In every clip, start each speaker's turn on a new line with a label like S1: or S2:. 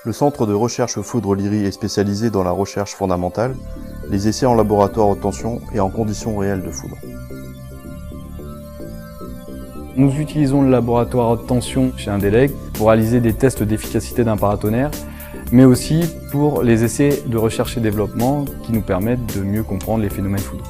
S1: Le centre de recherche Foudre Liry est spécialisé dans la recherche fondamentale, les essais en laboratoire haute tension et en conditions réelles de foudre.
S2: Nous utilisons le laboratoire haute tension chez Indelec pour réaliser des tests d'efficacité d'un paratonnerre, mais aussi pour les essais de recherche et développement qui nous permettent de mieux comprendre les phénomènes foudre.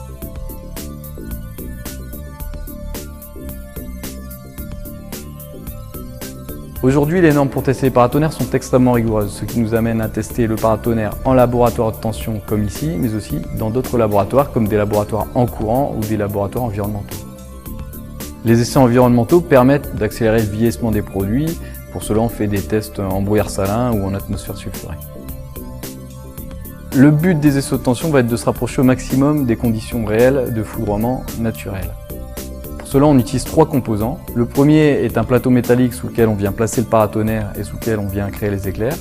S2: Aujourd'hui, les normes pour tester les paratonnerres sont extrêmement rigoureuses, ce qui nous amène à tester le paratonnerre en laboratoire haute tension comme ici, mais aussi dans d'autres laboratoires comme des laboratoires en courant ou des laboratoires environnementaux. Les essais environnementaux permettent d'accélérer le vieillissement des produits. Pour cela, on fait des tests en brouillard salin ou en atmosphère sulfurée. Le but des essais haute tension va être de se rapprocher au maximum des conditions réelles de foudrement naturel. Pour cela, on utilise 3 composants. Le premier est un plateau métallique sous lequel on vient placer le paratonnerre et sous lequel on vient créer les éclairs.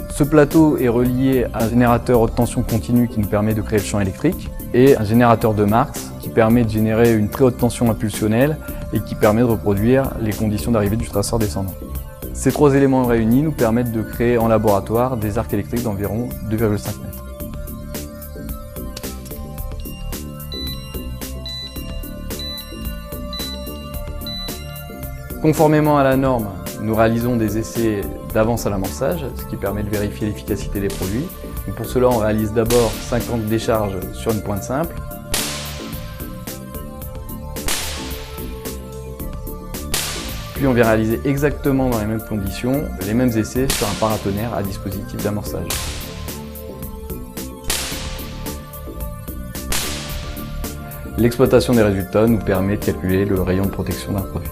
S2: Ce plateau est relié à un générateur haute tension continue qui nous permet de créer le champ électrique et un générateur de Marx qui permet de générer une très haute tension impulsionnelle et qui permet de reproduire les conditions d'arrivée du traceur descendant. Ces 3 éléments réunis nous permettent de créer en laboratoire des arcs électriques d'environ 2,5 mètres. Conformément à la norme, nous réalisons des essais d'avance à l'amorçage, ce qui permet de vérifier l'efficacité des produits. Donc pour cela, on réalise d'abord 50 décharges sur une pointe simple. Puis on vient réaliser exactement dans les mêmes conditions les mêmes essais sur un paratonnerre à dispositif d'amorçage. L'exploitation des résultats nous permet de calculer le rayon de protection d'un produit.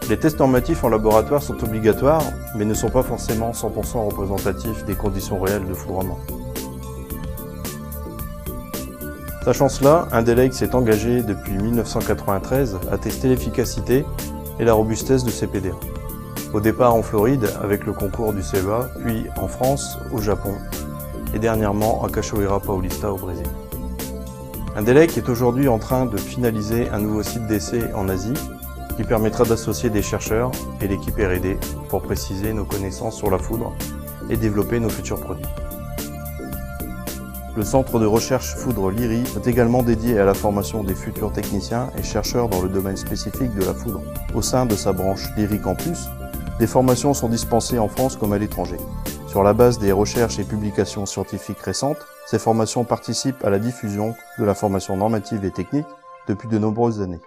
S1: Les tests normatifs en laboratoire sont obligatoires, mais ne sont pas forcément 100% représentatifs des conditions réelles de foudrement. Sachant cela, Indelec s'est engagé depuis 1993 à tester l'efficacité et la robustesse de ces PDA. Au départ en Floride avec le concours du CEA, puis en France, au Japon et dernièrement à Cachoeira Paulista au Brésil. Indelec est aujourd'hui en train de finaliser un nouveau site d'essai en Asie qui permettra d'associer des chercheurs et l'équipe R&D pour préciser nos connaissances sur la foudre et développer nos futurs produits. Le centre de recherche Foudre Liry est également dédié à la formation des futurs techniciens et chercheurs dans le domaine spécifique de la foudre. Au sein de sa branche Liry Campus, des formations sont dispensées en France comme à l'étranger. Sur la base des recherches et publications scientifiques récentes, ces formations participent à la diffusion de l'information normative et technique depuis de nombreuses années.